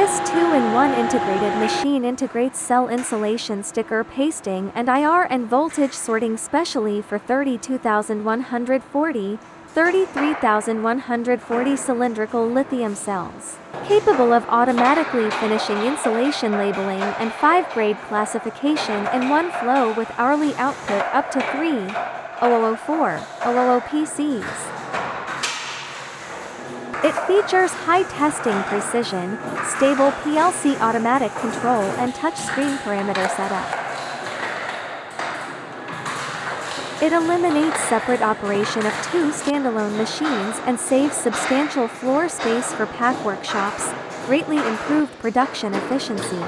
This 2-in-1 integrated machine integrates cell insulation sticker pasting and IR and voltage sorting specially for 32,140, 33,140 cylindrical lithium cells. Capable of automatically finishing insulation labeling and 5-grade classification in one flow with hourly output up to 3,004 PCs. It features high testing precision, stable PLC automatic control and touchscreen parameter setup. It eliminates separate operation of 2 standalone machines and saves substantial floor space for pack workshops, greatly improved production efficiency.